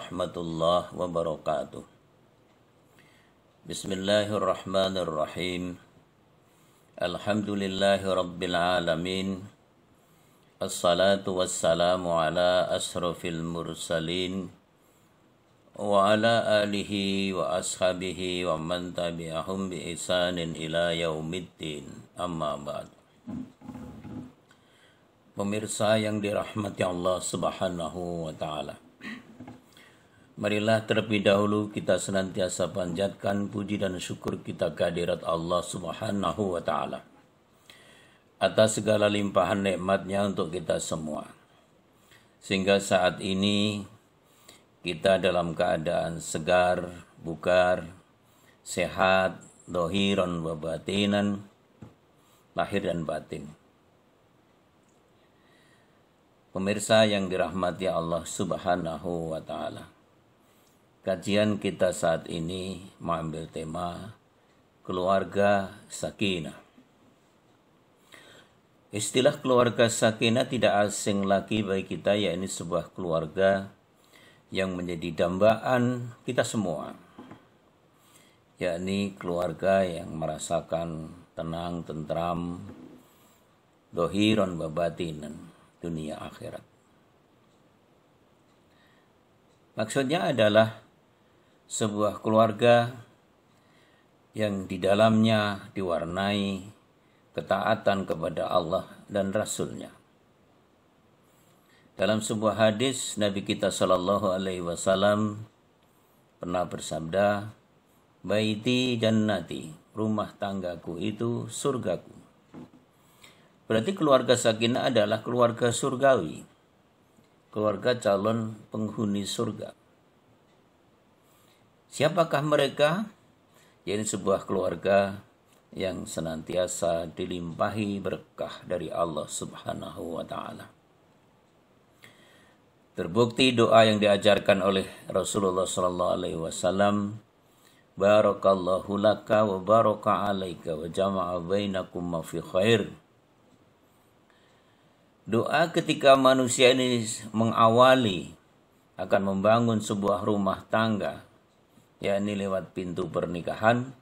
warahmatullahi wabarakatuh. Bismillahirrahmanirrahim. Alhamdulillahi rabbil alamin. Assalatu wassalamu ala asrafil mursalin wa ala alihi wa ashabihi wa man tabi'ahum bi ihsanin ila yaumiddin. Amma ba'd. Pemirsa yang dirahmati Allah Subhanahu wa taala. Marilah terlebih dahulu kita senantiasa panjatkan puji dan syukur kita kehadirat Allah Subhanahu wa taala atas segala limpahan nikmat-Nya untuk kita semua. Sehingga saat ini kita dalam keadaan segar, bugar, sehat, dohiran wa batinan, lahir dan batin. Pemirsa yang dirahmati Allah Subhanahu wa taala. Kajian kita saat ini mengambil tema keluarga sakinah. Istilah keluarga sakinah tidak asing lagi bagi kita, yakni sebuah keluarga yang menjadi dambaan kita semua. Yakni keluarga yang merasakan tenang, tentram, dohiran wa batinan, dunia akhirat. Maksudnya adalah sebuah keluarga yang di dalamnya diwarnai ketaatan kepada Allah dan Rasul-Nya. Dalam sebuah hadis Nabi kita Shallallahu Alaihi Wasallam pernah bersabda, "Baiti jannati, rumah tanggaku itu surgaku." Berarti keluarga sakinah adalah keluarga surgawi, keluarga calon penghuni surga. Siapakah mereka? Yaitu sebuah keluarga yang senantiasa dilimpahi berkah dari Allah Subhanahu wa taala. Terbukti doa yang diajarkan oleh Rasulullah sallallahu alaihi wasallam, "Barakallahu laka wa baraka 'alaika wa jama'a bainakum ma fi khair." Doa ketika manusia ini mengawali akan membangun sebuah rumah tangga, yakni lewat pintu pernikahan.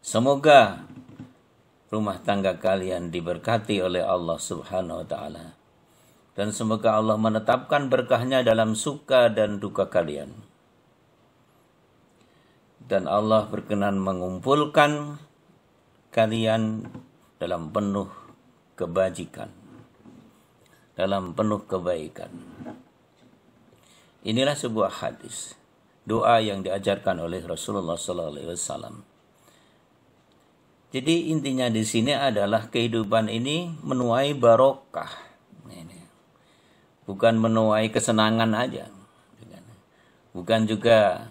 Semoga rumah tangga kalian diberkati oleh Allah Subhanahu wa taala. Dan semoga Allah menetapkan berkahnya dalam suka dan duka kalian. Dan Allah berkenan mengumpulkan kalian dalam penuh kebajikan, dalam penuh kebaikan. Inilah sebuah hadis, doa yang diajarkan oleh Rasulullah SAW. Jadi intinya di sini adalah kehidupan ini menuai barokah, bukan menuai kesenangan aja, bukan juga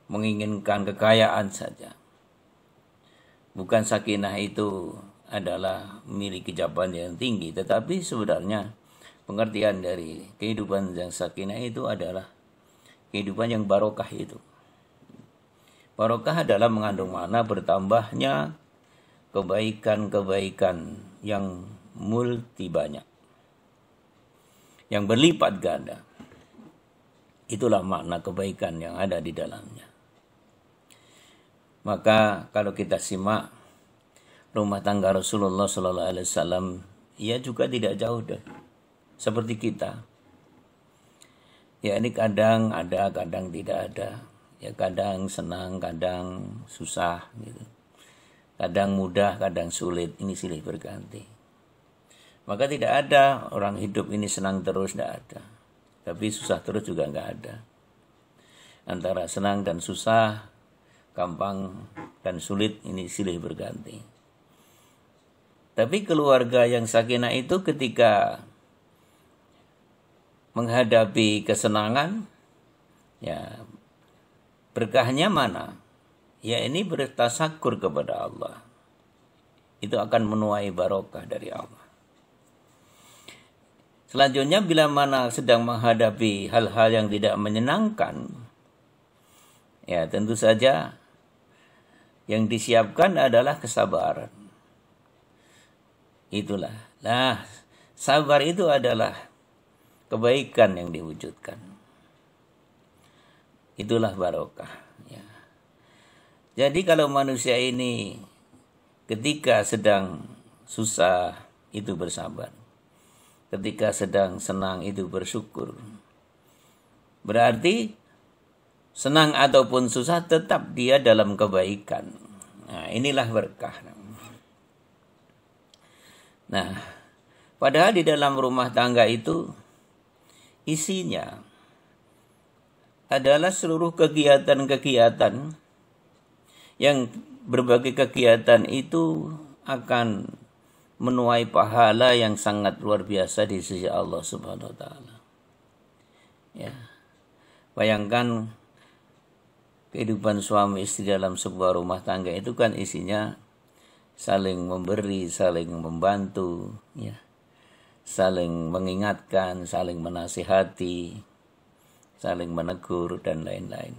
menginginkan kekayaan saja. Bukan sakinah itu adalah memiliki jabatan yang tinggi, tetapi sebenarnya pengertian dari kehidupan yang sakinah itu adalah kehidupan yang barokah itu. Barokah adalah mengandung makna bertambahnya kebaikan-kebaikan yang multi banyak, yang berlipat ganda. Itulah makna kebaikan yang ada di dalamnya. Maka kalau kita simak rumah tangga Rasulullah SAW, ia juga tidak jauh seperti kita. Ya, ini kadang ada, kadang tidak ada. Ya, kadang senang, kadang susah gitu. Kadang mudah, kadang sulit, ini silih berganti. Maka tidak ada orang hidup ini senang terus, tidak ada. Tapi susah terus juga enggak ada. Antara senang dan susah, gampang dan sulit, ini silih berganti. Tapi keluarga yang sakinah itu ketika menghadapi kesenangan, ya berkahnya mana? Ya ini bertasakur kepada Allah. Itu akan menuai barokah dari Allah. Selanjutnya bila mana sedang menghadapi hal-hal yang tidak menyenangkan, ya tentu saja yang disiapkan adalah kesabaran. Itulah. Nah, sabar itu adalah kebaikan yang diwujudkan. Itulah barokah. Ya. Jadi kalau manusia ini ketika sedang susah itu bersabar, ketika sedang senang itu bersyukur, berarti senang ataupun susah tetap dia dalam kebaikan. Nah, inilah berkah. Nah, padahal di dalam rumah tangga itu isinya adalah seluruh kegiatan-kegiatan yang berbagai kegiatan itu akan menuai pahala yang sangat luar biasa di sisi Allah Subhanahu wa taala. Ya. Bayangkan kehidupan suami istri dalam sebuah rumah tangga itu kan isinya saling memberi, saling membantu, ya. Saling mengingatkan, saling menasihati, saling menegur dan lain-lain.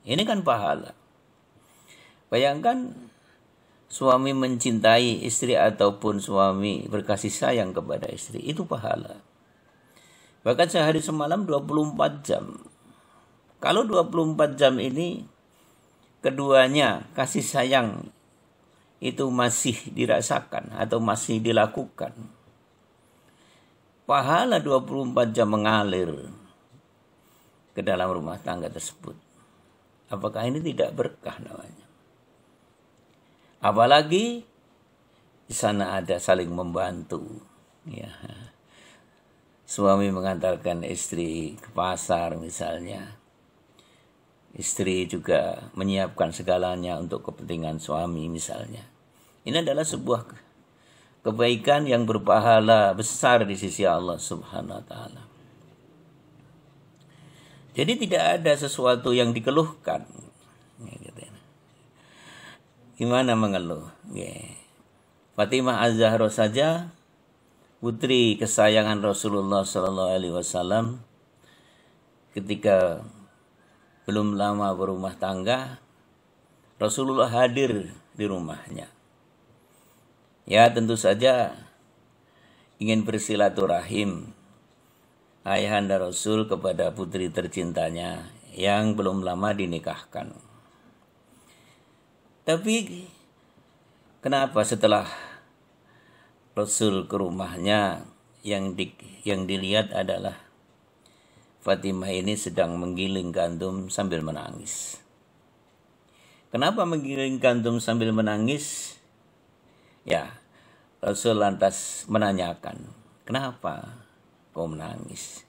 Ini kan pahala. Bayangkan suami mencintai istri ataupun suami berkasih sayang kepada istri, itu pahala. Bahkan sehari semalam 24 jam. Kalau 24 jam ini keduanya kasih sayang itu masih dirasakan atau masih dilakukan, pahala 24 jam mengalir ke dalam rumah tangga tersebut. Apakah ini tidak berkah namanya? Apalagi di sana ada saling membantu. Ya. Suami mengantarkan istri ke pasar misalnya. Istri juga menyiapkan segalanya untuk kepentingan suami misalnya. Ini adalah sebuah kebaikan yang berpahala besar di sisi Allah Subhanahu wa taala. Jadi tidak ada sesuatu yang dikeluhkan. Gimana mengeluh? Fatimah Az-Zahra saja, putri kesayangan Rasulullah sallallahu alaihi wasallam, ketika belum lama berumah tangga, Rasulullah hadir di rumahnya. Ya, tentu saja ingin bersilaturahim ayahanda Rasul kepada putri tercintanya yang belum lama dinikahkan. Tapi kenapa setelah Rasul ke rumahnya yang dilihat adalah Fatimah ini sedang menggiling gandum sambil menangis. Kenapa menggiling gandum sambil menangis? Ya, Rasul lantas menanyakan, kenapa kau menangis?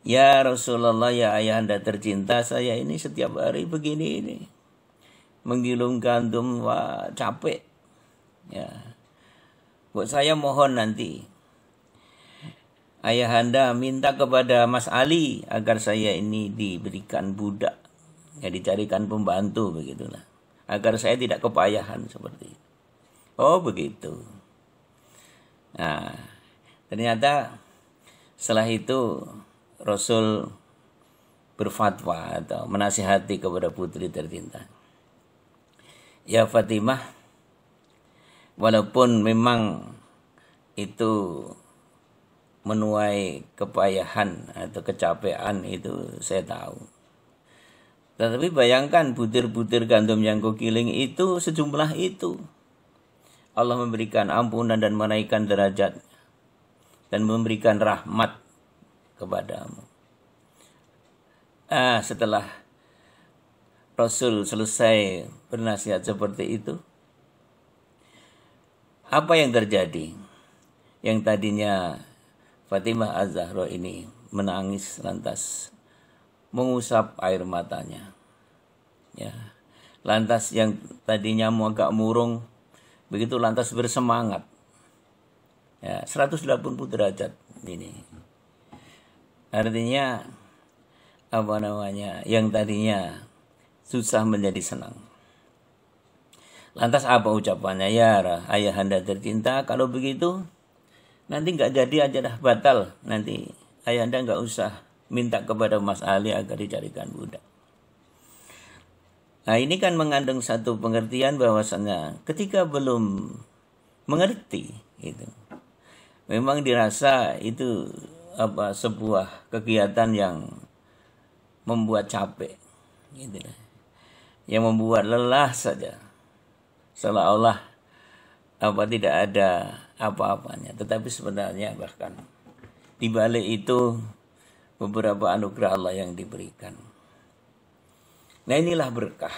Ya Rasulullah, ya ayahanda tercinta, saya ini setiap hari begini ini. Menggiling gandum, wah capek. Ya. Buat saya mohon nanti ayahanda minta kepada Mas Ali agar saya ini diberikan budak, ya dicarikan pembantu begitulah, agar saya tidak kepayahan seperti itu. Oh begitu. Nah, ternyata setelah itu Rasul berfatwa atau menasihati kepada putri tercinta. Ya Fatimah, walaupun memang itu menuai kepayahan atau kecapean, itu saya tahu. Tetapi bayangkan butir-butir gandum yang kau giling itu sejumlah itu. Allah memberikan ampunan dan menaikkan derajat dan memberikan rahmat kepadamu. Setelah Rasul selesai bernasihat seperti itu, apa yang terjadi? Yang tadinya Fatimah Az-Zahra ini menangis lantas mengusap air matanya. Ya. Lantas yang tadinya agak murung begitu lantas bersemangat. Ya, 180 derajat ini. Artinya yang tadinya susah menjadi senang. Lantas apa ucapannya? Ya ayahanda tercinta, kalau begitu nanti nggak jadi aja dah, batal. Nanti ayahanda nggak usah minta kepada Mas Ali agar dicarikan budak. Nah ini kan mengandung satu pengertian bahwasanya ketika belum mengerti itu, memang dirasa itu sebuah kegiatan yang membuat capek, gitu, yang membuat lelah saja, seolah-olah tidak ada apa-apanya. Tetapi sebenarnya bahkan di balik itu beberapa anugerah Allah yang diberikan. Nah, inilah berkah.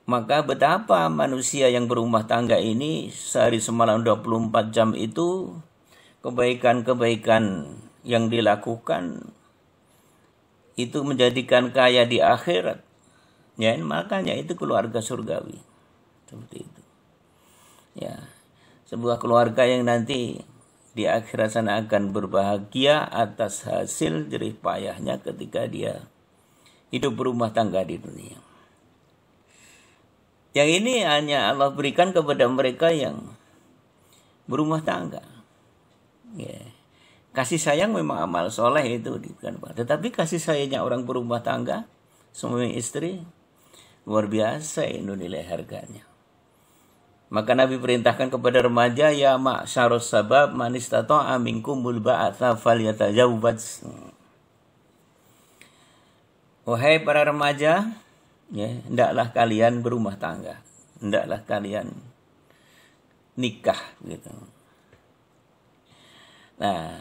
Maka betapa manusia yang berumah tangga ini sehari semalam 24 jam itu kebaikan-kebaikan yang dilakukan itu menjadikan kaya di akhirat. Ya, makanya itu keluarga surgawi. Seperti itu. Ya, sebuah keluarga yang nanti di akhirat sana akan berbahagia atas hasil jerih payahnya ketika dia hidup berumah tangga di dunia. Yang ini hanya Allah berikan kepada mereka yang berumah tangga. Ya. Kasih sayang memang amal soleh itu diberikan. Tetapi kasih sayangnya orang berumah tangga, suami istri, luar biasa itu nilai harganya. Maka Nabi perintahkan kepada remaja, ya ma'syarus sabab man istata'a minkumul ba'atha falyatajawwaz. Wahai para remaja, ya, hendaklah kalian berumah tangga, hendaklah kalian nikah, gitu. Nah,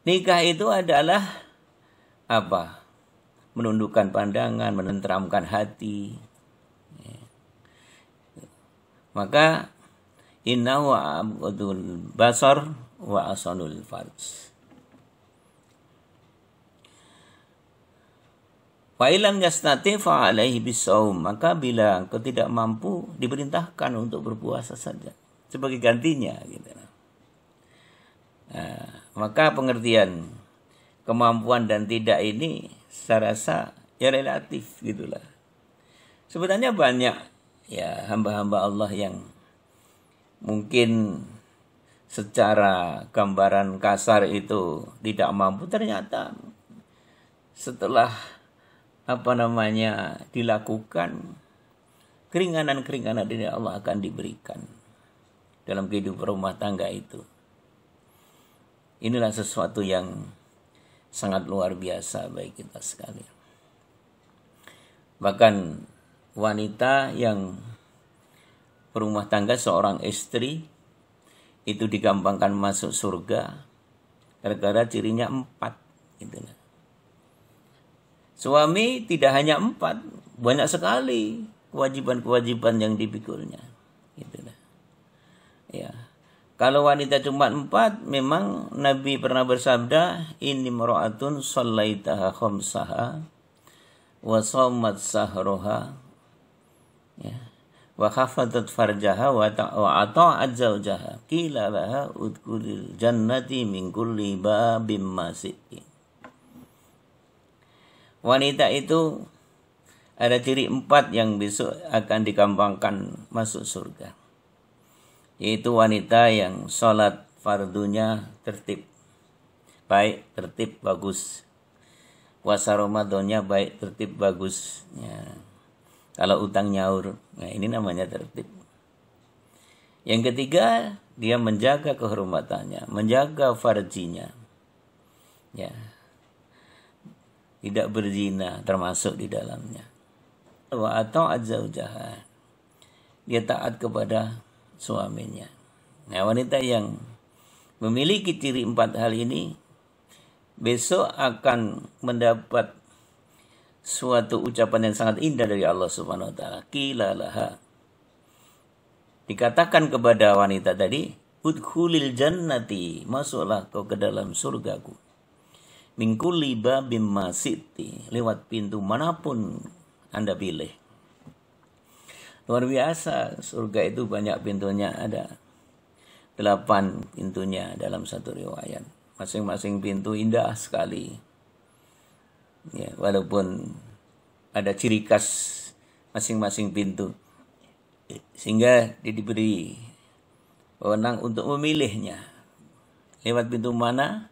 nikah itu adalah apa? Menundukkan pandangan, menenteramkan hati. Ya. Maka innahu abghadul basar wa asanul farj. Fa ilam yastati fa alaihi bisawm. Maka bila engkau tidak mampu, diperintahkan untuk berpuasa saja sebagai gantinya, gitu. Nah, maka pengertian kemampuan dan tidak ini saya rasa ya relatif, gitulah. Sebenarnya banyak ya hamba-hamba Allah yang mungkin secara gambaran kasar itu tidak mampu, ternyata setelah dilakukan, keringanan-keringanan dari Allah akan diberikan dalam kehidupan rumah tangga itu. Inilah sesuatu yang sangat luar biasa bagi kita sekalian. Bahkan wanita yang berumah tangga, seorang istri, itu digampangkan masuk surga gara-gara cirinya 4, gitu. Suami tidak hanya 4, banyak sekali kewajiban-kewajiban yang dipikulnya, gitu. Ya. Kalau wanita cuma 4, memang Nabi pernah bersabda, inni mar'atun shallaitaha khamsaha wa shawmat sahroha, ya, wa khafatat farjaha wa ata'at zawjaha qila laha udkhulil jannati min kulli babim masiki. Wanita itu ada ciri 4 yang besok akan digampangkan masuk surga. Yaitu wanita yang sholat fardunya tertib, baik, tertib, bagus. Puasa Ramadannya baik, tertib, bagus. Ya. Kalau utang nyaur, nah ini namanya tertib. Yang ketiga, dia menjaga kehormatannya, menjaga farjinya. Ya. Tidak berzina termasuk di dalamnya. Wa ata'at zawjaha. Dia taat kepada suaminya. Nah, wanita yang memiliki ciri 4 hal ini besok akan mendapat suatu ucapan yang sangat indah dari Allah Subhanahu wa taala. Qila laha. Dikatakan kepada wanita tadi, udkhulil jannati, masuklah kau ke dalam surgaku. Min kulli babim masiti, lewat pintu manapun Anda pilih. Luar biasa, surga itu banyak pintunya, ada 8 pintunya dalam satu riwayat. Masing-masing pintu indah sekali. Ya, walaupun ada ciri khas masing-masing pintu. Sehingga diberi wewenang untuk memilihnya. Lewat pintu mana,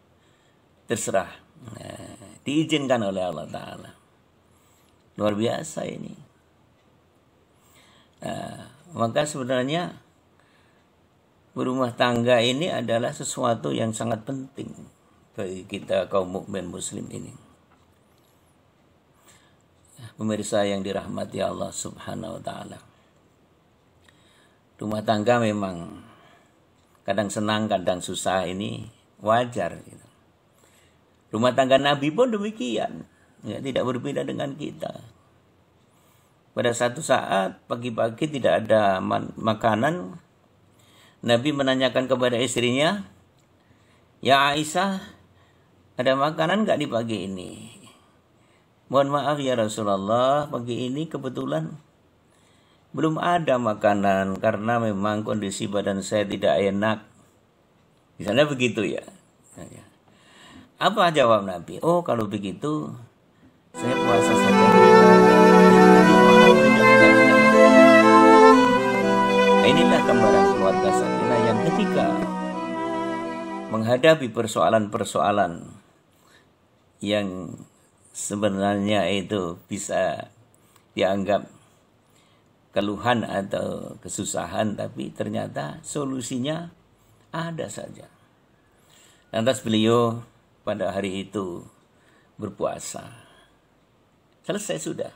terserah. Nah, diizinkan oleh Allah Ta'ala. Luar biasa ini. Nah, maka sebenarnya berumah tangga ini adalah sesuatu yang sangat penting bagi kita kaum mukmin muslim ini. Pemirsa yang dirahmati Allah Subhanahu wa taala. Rumah tangga memang kadang senang, kadang susah, ini wajar gitu. Rumah tangga Nabi pun demikian, ya, tidak berbeda dengan kita. Pada satu saat pagi-pagi tidak ada makanan, Nabi menanyakan kepada istrinya, "Ya Aisyah, ada makanan nggak di pagi ini?" "Mohon maaf ya Rasulullah, pagi ini kebetulan belum ada makanan karena memang kondisi badan saya tidak enak." Misalnya begitu ya. Apa jawab Nabi? "Oh, kalau begitu saya puasa saja." Nah, inilah gambaran keluarga sakinah yang ketika menghadapi persoalan-persoalan yang sebenarnya itu bisa dianggap keluhan atau kesusahan, tapi ternyata solusinya ada saja. Lantas beliau pada hari itu berpuasa. Selesai sudah.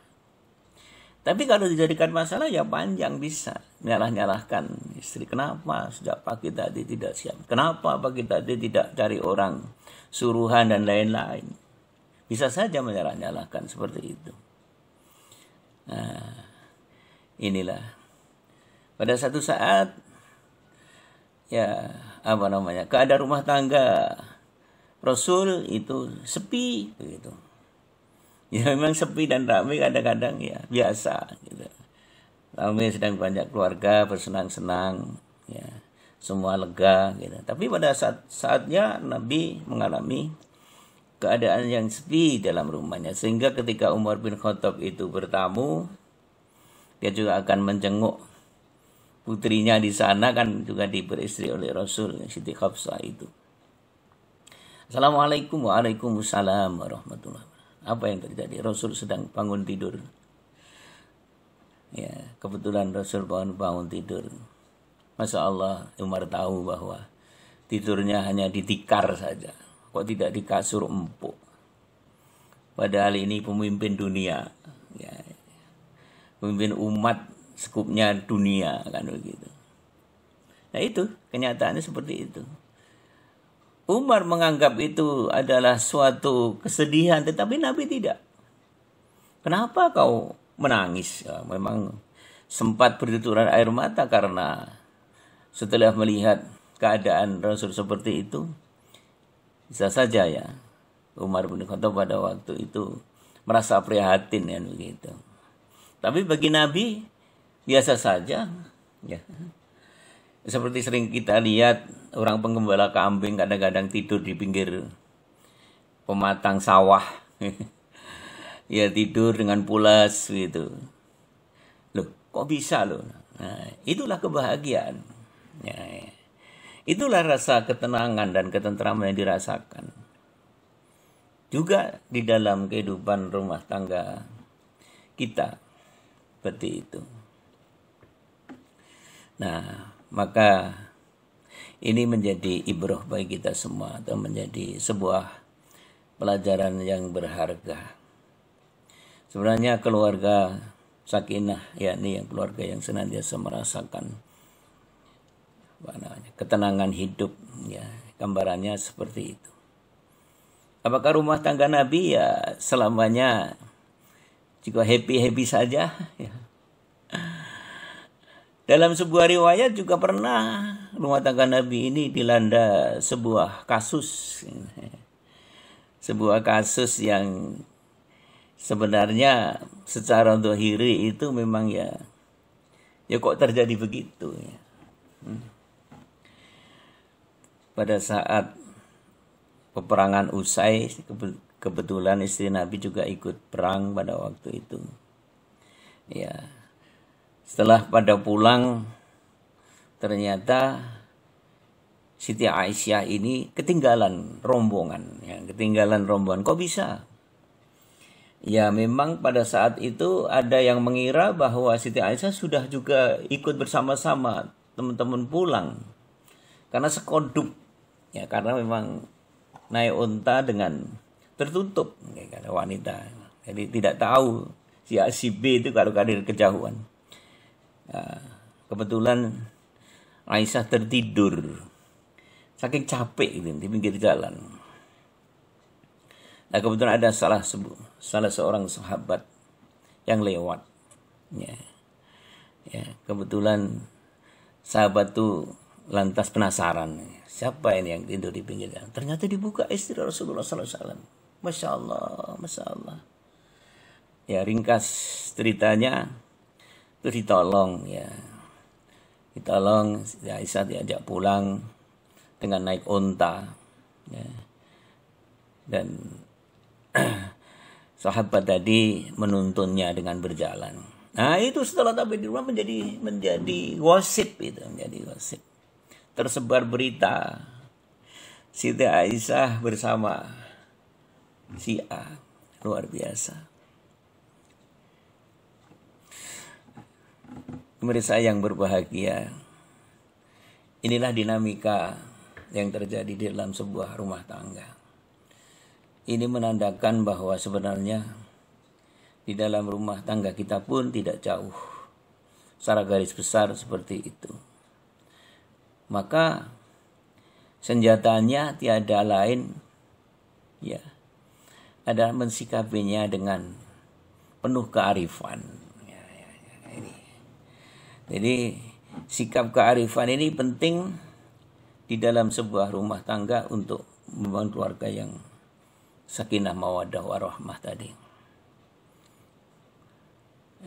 Tapi kalau dijadikan masalah ya panjang, bisa nyalah-nyalahkan istri. Kenapa sejak pagi tadi tidak siap? Kenapa pagi tadi tidak cari orang suruhan dan lain-lain? Bisa saja menyalah-nyalahkan seperti itu. Nah, inilah pada satu saat ya keadaan rumah tangga Rasul itu sepi begitu. Ya memang sepi dan ramai kadang-kadang ya biasa gitu. Ramai sedang banyak keluarga bersenang-senang ya, semua lega gitu. Tapi pada saatnya Nabi mengalami keadaan yang sepi dalam rumahnya, sehingga ketika Umar bin Khattab itu bertamu, dia juga akan menjenguk putrinya di sana, kan juga diberi istri oleh Rasul, Siti Hafsah itu. Assalamualaikum, waalaikumsalam warahmatullahi wabarakatuh. Apa yang terjadi? Rasul sedang bangun tidur. Ya, kebetulan Rasul bangun tidur. Masya Allah, Umar tahu bahwa tidurnya hanya ditikar saja. Kok tidak di kasur empuk? Padahal ini pemimpin dunia. Ya, pemimpin umat, sekupnya dunia, kan begitu. Nah itu, kenyataannya seperti itu. Umar menganggap itu adalah suatu kesedihan, tetapi Nabi tidak. "Kenapa kau menangis?" Ya, memang sempat bertuturan air mata karena setelah melihat keadaan Rasul seperti itu, bisa saja ya Umar bin Khattab pada waktu itu merasa prihatin ya begitu. Tapi bagi Nabi biasa saja ya. Seperti sering kita lihat orang penggembala kambing kadang-kadang tidur di pinggir pematang sawah. Ya tidur dengan pulas gitu. Loh, kok bisa loh? Nah, itulah kebahagiaan. Ya, itulah rasa ketenangan dan ketentraman yang dirasakan. Juga di dalam kehidupan rumah tangga kita seperti itu. Nah, maka ini menjadi ibrah bagi kita semua, atau menjadi sebuah pelajaran yang berharga. Sebenarnya keluarga sakinah, yakni yang keluarga yang senantiasa merasakan ketenangan hidup, ya, gambarannya seperti itu. Apakah rumah tangga Nabi ya selamanya juga happy-happy saja? Ya. Dalam sebuah riwayat juga pernah rumah tangga Nabi ini dilanda sebuah kasus. Sebuah kasus yang sebenarnya secara zahiri itu memang ya kok terjadi begitu ya. Pada saat peperangan usai, kebetulan istri Nabi juga ikut perang pada waktu itu. Ya. Setelah pada pulang, ternyata Siti Aisyah ini ketinggalan rombongan. Ya, ketinggalan rombongan. Kok bisa? Ya memang pada saat itu ada yang mengira bahwa Siti Aisyah sudah juga ikut bersama-sama teman-teman pulang. karena sekodup ya, karena memang naik unta dengan tertutup ya, ada wanita, jadi tidak tahu si A si B itu kalau kadir kejauhan. Kebetulan Aisyah tertidur saking capek gitu, di pinggir jalan. Nah kebetulan ada salah seorang sahabat yang lewat ya, kebetulan sahabat tuh lantas penasaran, siapa ini yang tidur di pinggir jalan. Ternyata dibuka istri Rasulullah SAW. Masya Allah, Masya Allah. Ya ringkas ceritanya itu ditolong ya. Ditolong, ya Aisyah diajak pulang dengan naik unta ya. Dan sahabat tadi menuntunnya dengan berjalan. Nah itu setelah sampai di rumah menjadi gosip itu, menjadi gosip. Tersebar berita Siti Aisyah bersama si A, luar biasa. Pemirsa yang berbahagia, inilah dinamika yang terjadi di dalam sebuah rumah tangga. Ini menandakan bahwa sebenarnya di dalam rumah tangga kita pun tidak jauh secara garis besar seperti itu. Maka senjatanya tiada lain ya, adalah mensikapinya dengan penuh kearifan. Ini. Jadi sikap kearifan ini penting di dalam sebuah rumah tangga untuk membangun keluarga yang sakinah mawaddah warahmah tadi.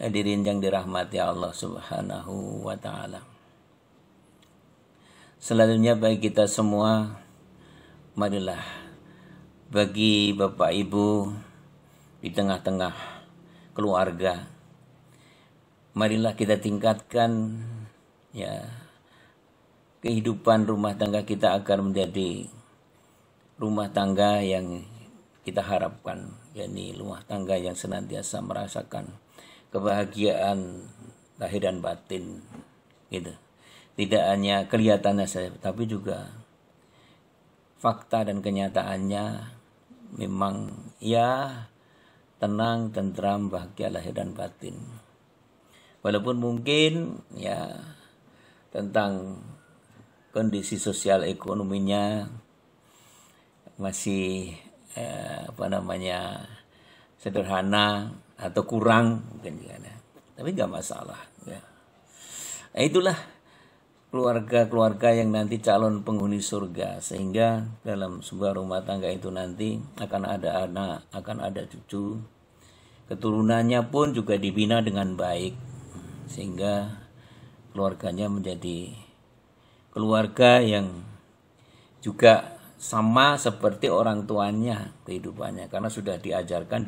Hadirin yang dirahmati Allah Subhanahu wa taala. Selanjutnya bagi kita semua, marilah bagi Bapak Ibu di tengah-tengah keluarga, marilah kita tingkatkan ya kehidupan rumah tangga kita agar menjadi rumah tangga yang kita harapkan, yakni rumah tangga yang senantiasa merasakan kebahagiaan lahir dan batin gitu. Tidak hanya kelihatannya saja, tapi juga fakta dan kenyataannya memang ya tenang, tentram, bahagia lahir dan batin. Walaupun mungkin ya tentang kondisi sosial ekonominya masih sederhana atau kurang mungkin ya. Tapi nggak masalah ya. Nah, itulah keluarga-keluarga yang nanti calon penghuni surga, sehingga dalam sebuah rumah tangga itu nanti akan ada anak, akan ada cucu, keturunannya pun juga dibina dengan baik, sehingga keluarganya menjadi keluarga yang juga sama seperti orang tuanya kehidupannya, karena sudah diajarkan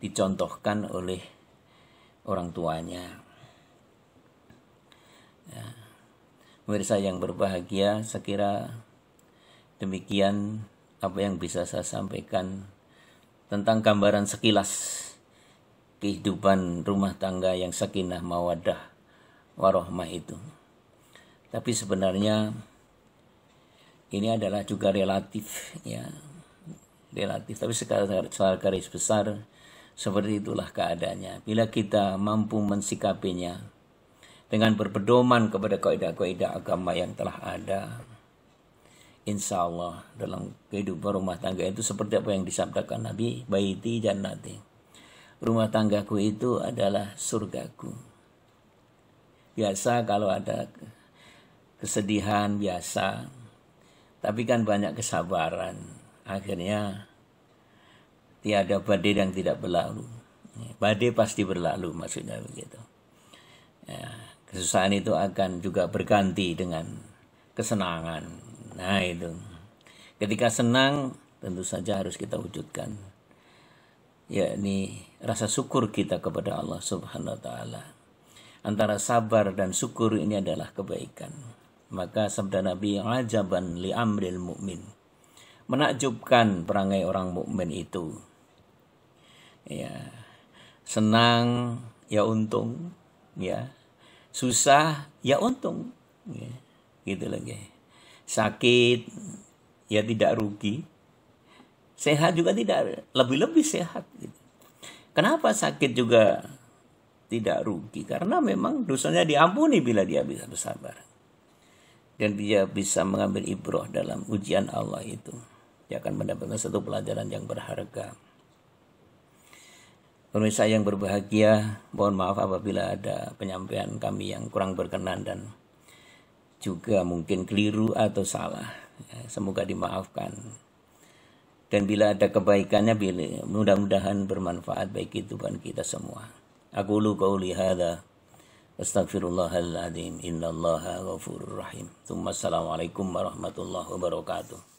dicontohkan oleh orang tuanya. Ya. Pemirsa yang berbahagia, saya kira demikian apa yang bisa saya sampaikan tentang gambaran sekilas kehidupan rumah tangga yang sakinah mawaddah warahmah itu. Tapi sebenarnya ini adalah juga relatif ya. Relatif, tapi secara garis besar seperti itulah keadaannya. Bila kita mampu mensikapinya dengan berpedoman kepada kaidah-kaidah agama yang telah ada, insya Allah dalam kehidupan rumah tangga itu seperti apa yang disabdakan Nabi, baiti jannati, rumah tanggaku itu adalah surgaku. Biasa kalau ada kesedihan biasa, tapi kan banyak kesabaran, akhirnya tiada badai yang tidak berlalu. Badai pasti berlalu, maksudnya begitu ya. Kesusahan itu akan juga berganti dengan kesenangan. Nah itu, ketika senang tentu saja harus kita wujudkan, yakni rasa syukur kita kepada Allah Subhanahu wa taala. Antara sabar dan syukur ini adalah kebaikan. Maka sabda Nabi, ajaban li amril mu'min, menakjubkan perangai orang mukmin itu. Ya, senang ya untung, ya susah ya untung. Ya, gitu lagi. Sakit ya tidak rugi, sehat juga tidak, lebih-lebih sehat gitu. Kenapa sakit juga tidak rugi? Karena memang dosanya diampuni bila dia bisa bersabar. Dan dia bisa mengambil ibrah dalam ujian Allah itu. Dia akan mendapatkan satu pelajaran yang berharga. Pemirsa yang berbahagia, mohon maaf apabila ada penyampaian kami yang kurang berkenan dan juga mungkin keliru atau salah. Ya, semoga dimaafkan. Dan bila ada kebaikannya, mudah-mudahan bermanfaat bagi kehidupan kita semua. Aqulu qauli hadza astaghfirullahal adzim innallaha ghafurur rahim. Assalamualaikum warahmatullahi wabarakatuh.